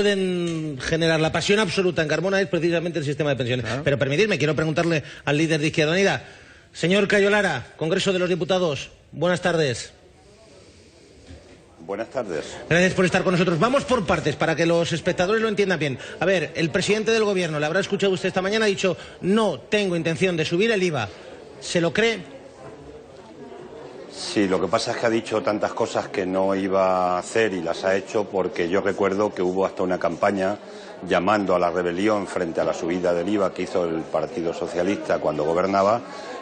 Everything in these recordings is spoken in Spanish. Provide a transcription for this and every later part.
pueden generar la pasión absoluta en Carmona es precisamente el sistema de pensiones. Claro. Pero permitidme, quiero preguntarle al líder de Izquierda Unida. Señor Cayo Lara, Congreso de los Diputados, buenas tardes. Buenas tardes. Gracias por estar con nosotros. Vamos por partes, para que los espectadores lo entiendan bien. A ver, el presidente del Gobierno, le habrá escuchado usted esta mañana, ha dicho: no tengo intención de subir el IVA. ¿Se lo cree? Sí, lo que pasa es que ha dicho tantas cosas que no iba a hacer y las ha hecho, porque yo recuerdo que hubo hasta una campaña llamando a la rebelión frente a la subida del IVA que hizo el Partido Socialista cuando gobernaba,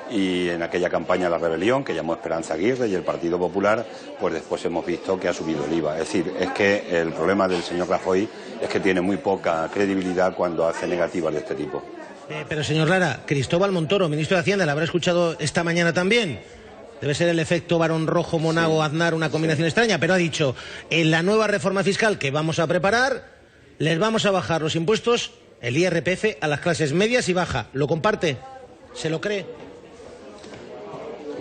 y en aquella campaña la rebelión, que llamó Esperanza Aguirre y el Partido Popular, pues después hemos visto que ha subido el IVA. Es decir, es que el problema del señor Rajoy es que tiene muy poca credibilidad cuando hace negativas de este tipo. Pero señor Lara, Cristóbal Montoro, ministro de Hacienda, ¿la habrá escuchado esta mañana también? Debe ser el efecto Barón Rojo, Monago, Aznar, una combinación extraña, pero ha dicho: en la nueva reforma fiscal que vamos a preparar, les vamos a bajar los impuestos, el IRPF, a las clases medias y baja. ¿Lo comparte? ¿Se lo cree?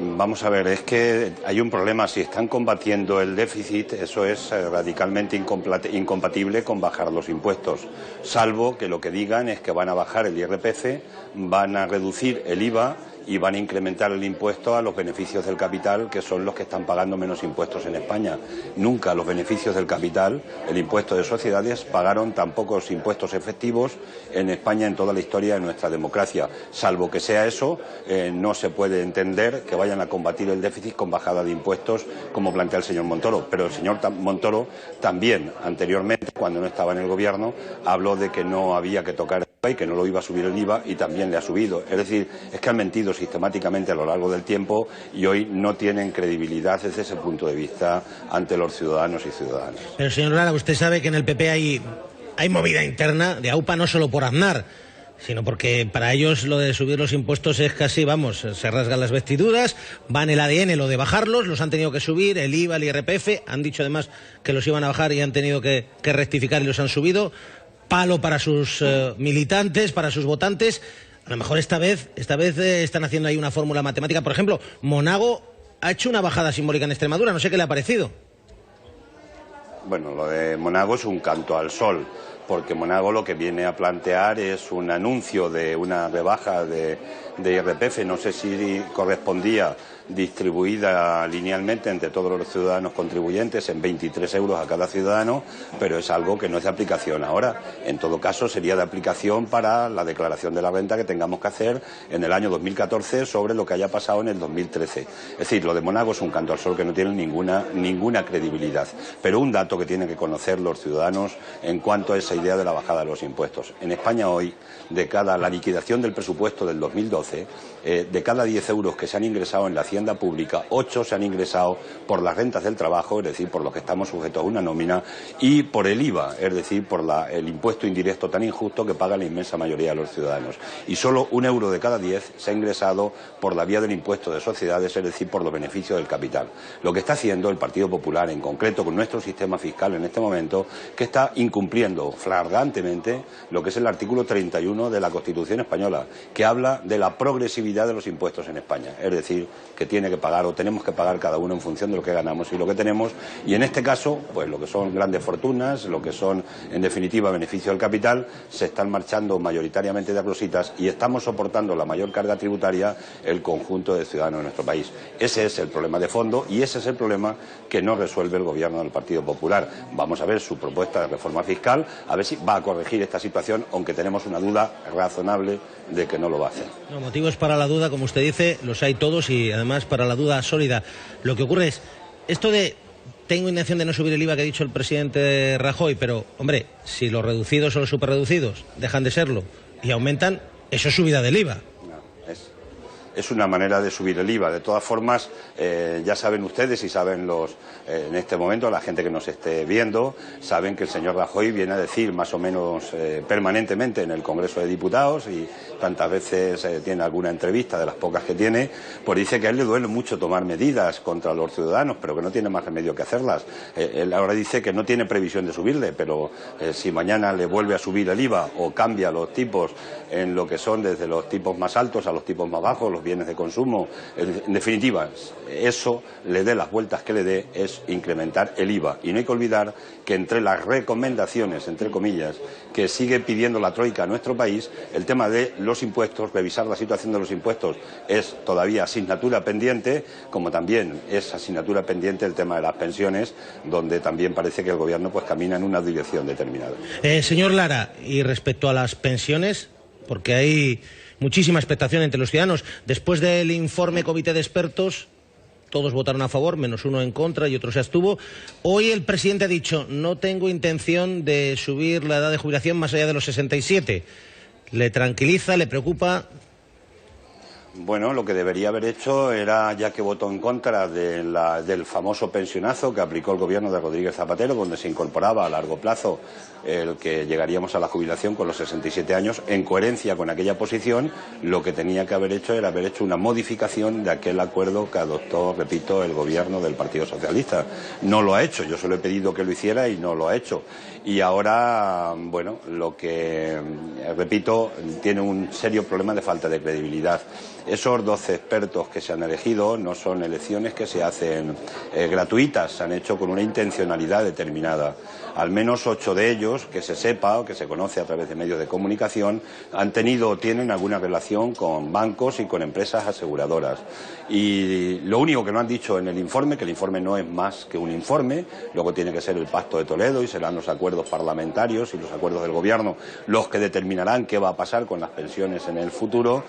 Vamos a ver, es que hay un problema. Si están combatiendo el déficit, eso es radicalmente incompatible con bajar los impuestos, salvo que lo que digan es que van a bajar el IRPF, van a reducir el IVA y van a incrementar el impuesto a los beneficios del capital, que son los que están pagando menos impuestos en España. Nunca los beneficios del capital, el impuesto de sociedades, pagaron tan pocos impuestos efectivos en España en toda la historia de nuestra democracia. Salvo que sea eso, no se puede entender que vayan a combatir el déficit con bajada de impuestos, como plantea el señor Montoro. Pero el señor Montoro también, anteriormente, cuando no estaba en el gobierno, habló de que no había que tocar y que no lo iba a subir el IVA, y también le ha subido. Es decir, es que han mentido sistemáticamente a lo largo del tiempo y hoy no tienen credibilidad desde ese punto de vista ante los ciudadanos y ciudadanas. Pero señor Lara, usted sabe que en el PP hay movida interna de AUPA, no solo por Aznar, sino porque para ellos lo de subir los impuestos es casi, vamos, se rasgan las vestiduras, va en el ADN lo de bajarlos, los han tenido que subir, el IVA, el IRPF, han dicho además que los iban a bajar y han tenido que rectificar y los han subido. Palo para sus militantes, para sus votantes. A lo mejor esta vez están haciendo ahí una fórmula matemática. Por ejemplo, Monago ha hecho una bajada simbólica en Extremadura, no sé qué le ha parecido. Bueno, lo de Monago es un canto al sol, porque Monago lo que viene a plantear es un anuncio de una rebaja de IRPF, no sé si correspondía distribuida linealmente entre todos los ciudadanos contribuyentes en 23 euros a cada ciudadano, pero es algo que no es de aplicación ahora. En todo caso, sería de aplicación para la declaración de la renta que tengamos que hacer en el año 2014 sobre lo que haya pasado en el 2013. Es decir, lo de Monago es un canto al sol que no tiene ninguna credibilidad. Pero un dato que tienen que conocer los ciudadanos en cuanto a esa idea de la bajada de los impuestos. En España hoy, la liquidación del presupuesto del 2012, de cada 10 euros que se han ingresado en la hacienda pública, 8 se han ingresado por las rentas del trabajo, es decir, por los que estamos sujetos a una nómina, y por el IVA, es decir, por el impuesto indirecto tan injusto que paga la inmensa mayoría de los ciudadanos. Y solo 1 euro de cada 10 se ha ingresado por la vía del impuesto de sociedades, es decir, por los beneficios del capital. Lo que está haciendo el Partido Popular, en concreto con nuestro sistema fiscal en este momento, que está incumpliendo flagrantemente lo que es el artículo 31 de la Constitución española, que habla de la progresividad de los impuestos en España, es decir, que tiene que pagar o tenemos que pagar cada uno en función de lo que ganamos y lo que tenemos, y en este caso, pues lo que son grandes fortunas, lo que son, en definitiva, beneficios del capital, se están marchando mayoritariamente de rositas y estamos soportando la mayor carga tributaria el conjunto de ciudadanos de nuestro país. Ese es el problema de fondo y ese es el problema que no resuelve el gobierno del Partido Popular. Vamos a ver su propuesta de reforma fiscal, a ver si va a corregir esta situación, aunque tenemos una duda razonable de que no lo va a hacer. No, motivos para la duda, como usted dice, los hay todos, y además para la duda sólida. Lo que ocurre es, esto de tengo intención de no subir el IVA que ha dicho el presidente Rajoy, pero, hombre, si los reducidos o los superreducidos dejan de serlo y aumentan, eso es subida del IVA. Es una manera de subir el IVA. De todas formas, ya saben ustedes y saben en este momento la gente que nos esté viendo, saben que el señor Rajoy viene a decir más o menos permanentemente en el Congreso de Diputados, y tantas veces tiene alguna entrevista de las pocas que tiene, pues dice que a él le duele mucho tomar medidas contra los ciudadanos, pero que no tiene más remedio que hacerlas. Él ahora dice que no tiene previsión de subirle, pero si mañana le vuelve a subir el IVA o cambia los tipos en lo que son desde los tipos más altos a los tipos más bajos, los bienes de consumo. En definitiva, eso, le dé las vueltas que le dé, es incrementar el IVA. Y no hay que olvidar que entre las recomendaciones, entre comillas, que sigue pidiendo la Troika a nuestro país, el tema de los impuestos, revisar la situación de los impuestos, es todavía asignatura pendiente, como también es asignatura pendiente el tema de las pensiones, donde también parece que el Gobierno pues camina en una dirección determinada. Señor Lara, y respecto a las pensiones, porque hay muchísima expectación entre los ciudadanos, después del informe comité de expertos, todos votaron a favor, menos uno en contra y otro se abstuvo. Hoy el presidente ha dicho, no tengo intención de subir la edad de jubilación más allá de los 67. ¿Le tranquiliza, le preocupa? Bueno, lo que debería haber hecho era, ya que votó en contra del famoso pensionazo que aplicó el gobierno de Rodríguez Zapatero, donde se incorporaba a largo plazo el que llegaríamos a la jubilación con los 67 años, en coherencia con aquella posición, lo que tenía que haber hecho era haber hecho una modificación de aquel acuerdo que adoptó, repito, el gobierno del Partido Socialista. No lo ha hecho, yo se lo he pedido que lo hiciera y no lo ha hecho. Y ahora, bueno, lo que, repito, tiene un serio problema de falta de credibilidad. Esos 12 expertos que se han elegido no son elecciones que se hacen gratuitas, se han hecho con una intencionalidad determinada. Al menos 8 de ellos, que se sepa o que se conoce a través de medios de comunicación, han tenido o tienen alguna relación con bancos y con empresas aseguradoras. Y lo único que no han dicho en el informe, que el informe no es más que un informe, luego tiene que ser el Pacto de Toledo y serán los acuerdos parlamentarios y los acuerdos del Gobierno los que determinarán qué va a pasar con las pensiones en el futuro.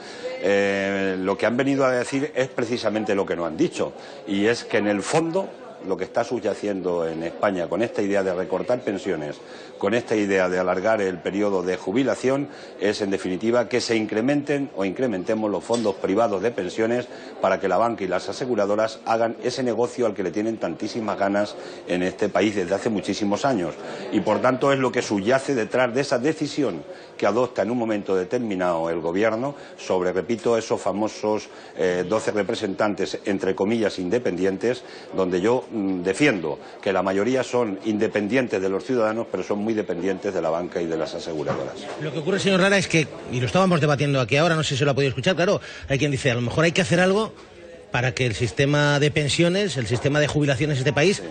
Lo que han venido a decir es precisamente lo que no han dicho, y es que en el fondo lo que está subyaciendo en España con esta idea de recortar pensiones, con esta idea de alargar el periodo de jubilación, es en definitiva que se incrementen o incrementemos los fondos privados de pensiones para que la banca y las aseguradoras hagan ese negocio al que le tienen tantísimas ganas en este país desde hace muchísimos años. Y por tanto es lo que subyace detrás de esa decisión que adopta en un momento determinado el Gobierno sobre, repito, esos famosos 12 representantes, entre comillas, independientes, donde yo defiendo que la mayoría son independientes de los ciudadanos, pero son muy dependientes de la banca y de las aseguradoras. Lo que ocurre, señor Lara, es que, y lo estábamos debatiendo aquí ahora, no sé si lo ha podido escuchar, claro, hay quien dice, a lo mejor hay que hacer algo para que el sistema de pensiones, el sistema de jubilaciones de este país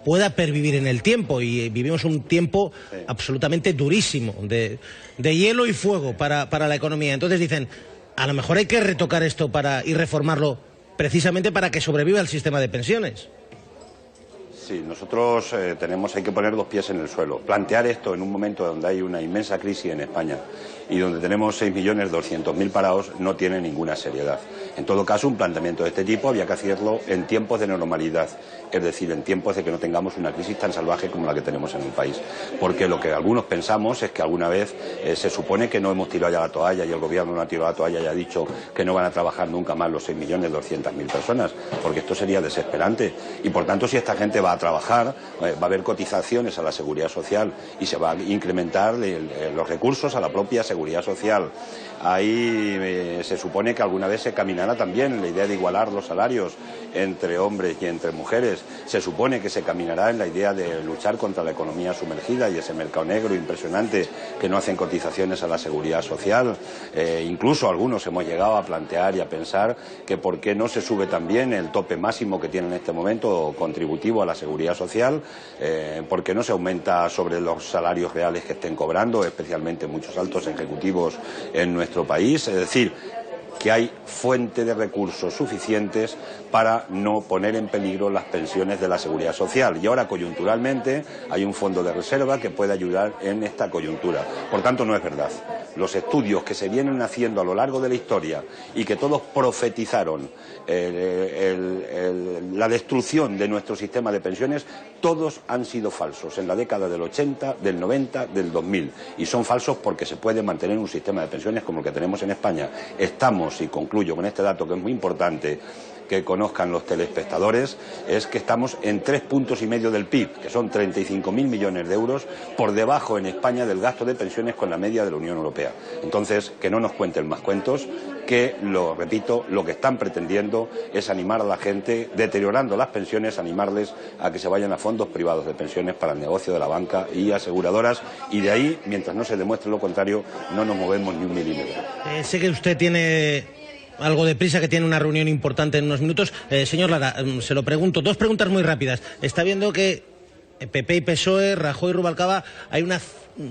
pueda pervivir en el tiempo, y vivimos un tiempo absolutamente durísimo, de hielo y fuego para la economía. Entonces dicen, a lo mejor hay que retocar esto y reformarlo precisamente para que sobreviva el sistema de pensiones. Sí, nosotros hay que poner los pies en el suelo. Plantear esto en un momento donde hay una inmensa crisis en España y donde tenemos 6.200.000 parados no tiene ninguna seriedad. En todo caso, un planteamiento de este tipo había que hacerlo en tiempos de normalidad, es decir, en tiempos de que no tengamos una crisis tan salvaje como la que tenemos en el país. Porque lo que algunos pensamos es que alguna vez se supone que no hemos tirado ya la toalla y el Gobierno no ha tirado la toalla y ha dicho que no van a trabajar nunca más los 6.200.000 personas, porque esto sería desesperante. Y por tanto, si esta gente va a trabajar, va a haber cotizaciones a la Seguridad Social y se va a incrementar los recursos a la propia Seguridad Social. Ahí se supone que alguna vez se caminará también en la idea de igualar los salarios entre hombres y entre mujeres. Se supone que se caminará en la idea de luchar contra la economía sumergida y ese mercado negro impresionante que no hacen cotizaciones a la Seguridad Social. Incluso algunos hemos llegado a plantear y a pensar que por qué no se sube también el tope máximo que tiene en este momento contributivo a la Seguridad Social, por qué no se aumenta sobre los salarios reales que estén cobrando, especialmente muchos altos ejecutivos en nuestro país. Es decir, que hay fuente de recursos suficientes para no poner en peligro las pensiones de la Seguridad Social. Y ahora, coyunturalmente, hay un fondo de reserva que puede ayudar en esta coyuntura. Por tanto, no es verdad. Los estudios que se vienen haciendo a lo largo de la historia y que todos profetizaron la destrucción de nuestro sistema de pensiones, todos han sido falsos en la década del 80, del 90, del 2000. Y son falsos porque se puede mantener un sistema de pensiones como el que tenemos en España. Estamos, y concluyo con este dato que es muy importante que conozcan los telespectadores, es que estamos en 3,5 puntos del PIB, que son 35.000 millones de euros, por debajo en España del gasto de pensiones con la media de la Unión Europea. Entonces, que no nos cuenten más cuentos, que, repito, lo que están pretendiendo es animar a la gente, deteriorando las pensiones, animarles a que se vayan a fondos privados de pensiones para el negocio de la banca y aseguradoras, y de ahí, mientras no se demuestre lo contrario, no nos movemos ni un milímetro. Sé que usted tiene algo de prisa, que tiene una reunión importante en unos minutos. Señor Lara, se lo pregunto, dos preguntas muy rápidas. Está viendo que PP y PSOE, Rajoy y Rubalcaba, hay un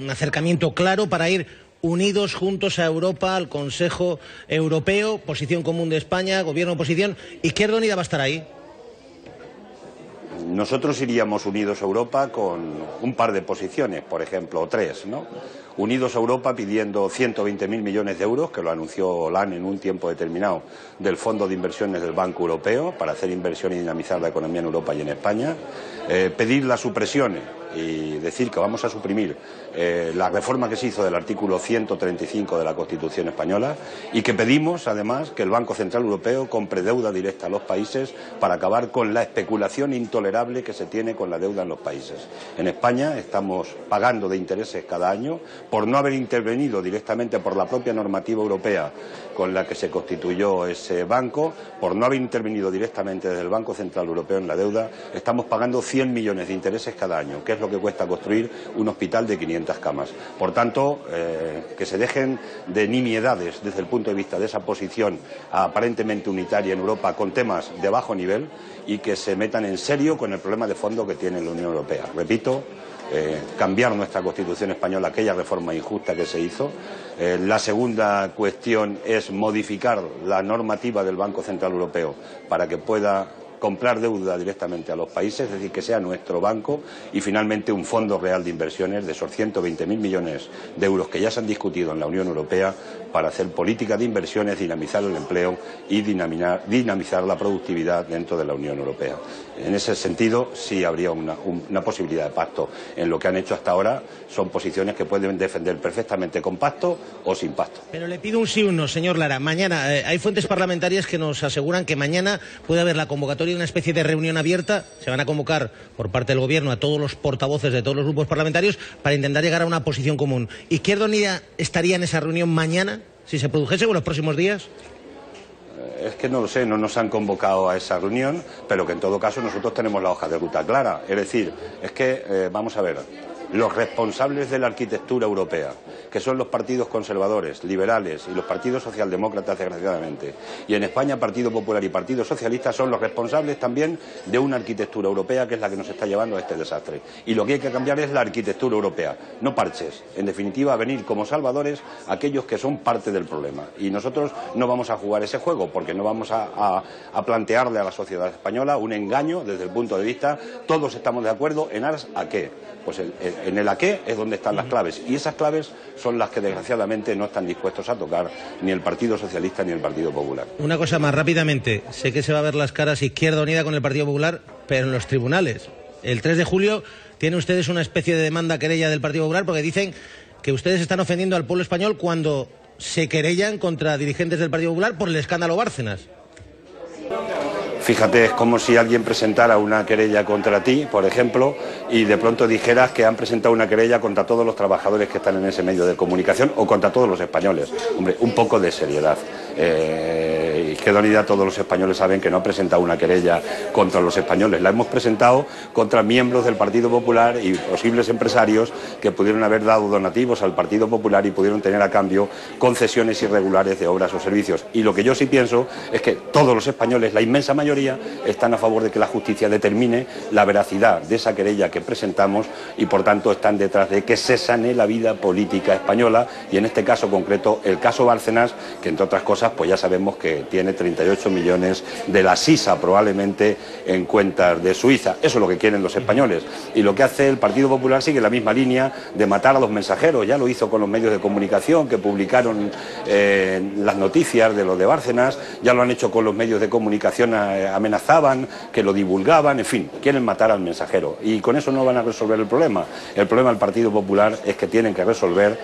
acercamiento claro para ir unidos juntos a Europa, al Consejo Europeo, posición común de España, gobierno oposición. ¿Izquierda Unida va a estar ahí? Nosotros iríamos unidos a Europa con un par de posiciones, por ejemplo, o tres, ¿no? Unidos a Europa pidiendo 120.000 millones de euros, que lo anunció Hollande en un tiempo determinado, del Fondo de Inversiones del Banco Europeo para hacer inversión y dinamizar la economía en Europa y en España. Pedir la supresión y decir que vamos a suprimir la reforma que se hizo del artículo 135 de la Constitución española, y que pedimos además que el Banco Central Europeo compre deuda directa a los países para acabar con la especulación intolerable que se tiene con la deuda en los países. En España estamos pagando de intereses cada año por no haber intervenido directamente por la propia normativa europea con la que se constituyó ese banco, por no haber intervenido directamente desde el Banco Central Europeo en la deuda. Estamos pagando 100 millones de intereses cada año, que es lo que cuesta construir un hospital de 500 camas. Por tanto, que se dejen de nimiedades desde el punto de vista de esa posición aparentemente unitaria en Europa con temas de bajo nivel, y que se metan en serio con el problema de fondo que tiene la Unión Europea. Repito, cambiar nuestra Constitución española, aquella reforma injusta que se hizo. La segunda cuestión es modificar la normativa del Banco Central Europeo para que pueda comprar deuda directamente a los países, es decir, que sea nuestro banco. Y finalmente un fondo real de inversiones de esos 120.000 millones de euros que ya se han discutido en la Unión Europea para hacer política de inversiones, dinamizar el empleo y dinamizar la productividad dentro de la Unión Europea. En ese sentido sí habría una posibilidad de pacto. En lo que han hecho hasta ahora son posiciones que pueden defender perfectamente con pacto o sin pacto. Pero le pido un sí o un no, señor Lara. Mañana hay fuentes parlamentarias que nos aseguran que mañana puede haber la convocatoria de una especie de reunión abierta. Se van a convocar por parte del Gobierno a todos los portavoces de todos los grupos parlamentarios para intentar llegar a una posición común. ¿Izquierda Unida estaría en esa reunión mañana, si se produjese, o en los próximos días? Es que no lo sé, no nos han convocado a esa reunión, pero que en todo caso nosotros tenemos la hoja de ruta clara. Es decir, es que, vamos a ver, los responsables de la arquitectura europea, que son los partidos conservadores, liberales y los partidos socialdemócratas, desgraciadamente, y en España Partido Popular y Partido Socialista, son los responsables también de una arquitectura europea que es la que nos está llevando a este desastre. Y lo que hay que cambiar es la arquitectura europea, no parches. En definitiva, venir como salvadores aquellos que son parte del problema. Y nosotros no vamos a jugar ese juego, porque no vamos a plantearle a la sociedad española un engaño desde el punto de vista, todos estamos de acuerdo en aras a qué. Pues en el a qué es donde están las claves, y esas claves son las que desgraciadamente no están dispuestos a tocar ni el Partido Socialista ni el Partido Popular. Una cosa más, rápidamente. Sé que se va a ver las caras Izquierda Unida con el Partido Popular, pero en los tribunales. El 3 de julio tienen ustedes una especie de demanda querella del Partido Popular porque dicen que ustedes están ofendiendo al pueblo español cuando se querellan contra dirigentes del Partido Popular por el escándalo Bárcenas. Fíjate, es como si alguien presentara una querella contra ti, por ejemplo, y de pronto dijeras que han presentado una querella contra todos los trabajadores que están en ese medio de comunicación o contra todos los españoles. Hombre, un poco de seriedad. Izquierda Unida, todos los españoles saben que no ha presentado una querella contra los españoles. La hemos presentado contra miembros del Partido Popular y posibles empresarios que pudieron haber dado donativos al Partido Popular y pudieron tener a cambio concesiones irregulares de obras o servicios. Y lo que yo sí pienso es que todos los españoles, la inmensa mayoría, están a favor de que la justicia determine la veracidad de esa querella que presentamos y, por tanto, están detrás de que se sane la vida política española, y en este caso concreto el caso Bárcenas, que entre otras cosas pues ya sabemos que tiene 38 millones de la Sisa probablemente en cuentas de Suiza. Eso es lo que quieren los españoles, y lo que hace el Partido Popular sigue la misma línea de matar a los mensajeros. Ya lo hizo con los medios de comunicación que publicaron las noticias de lo de Bárcenas, ya lo han hecho con los medios de comunicación, amenazaban, que lo divulgaban, en fin, quieren matar al mensajero, y con eso no van a resolver el problema. El problema del Partido Popular es que tienen que resolver,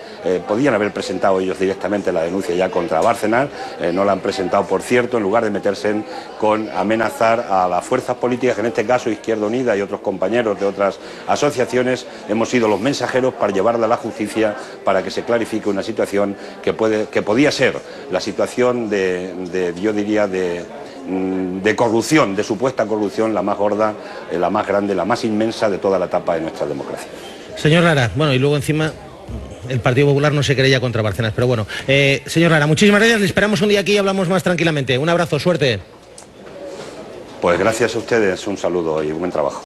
podían haber presentado ellos directamente la denuncia ya contra Bárcenas, no la han presentado, por cierto, en lugar de meterse con amenazar a las fuerzas políticas, que en este caso Izquierda Unida y otros compañeros de otras asociaciones hemos sido los mensajeros para llevarla a la justicia para que se clarifique una situación que podía ser la situación yo diría de corrupción, de supuesta corrupción, la más gorda, la más grande, la más inmensa de toda la etapa de nuestra democracia. Señor Lara, bueno, y luego encima el Partido Popular no se querella contra Bárcenas. Pero bueno, señor Lara, muchísimas gracias. Le esperamos un día aquí y hablamos más tranquilamente. Un abrazo, suerte. Pues gracias a ustedes, un saludo y buen trabajo.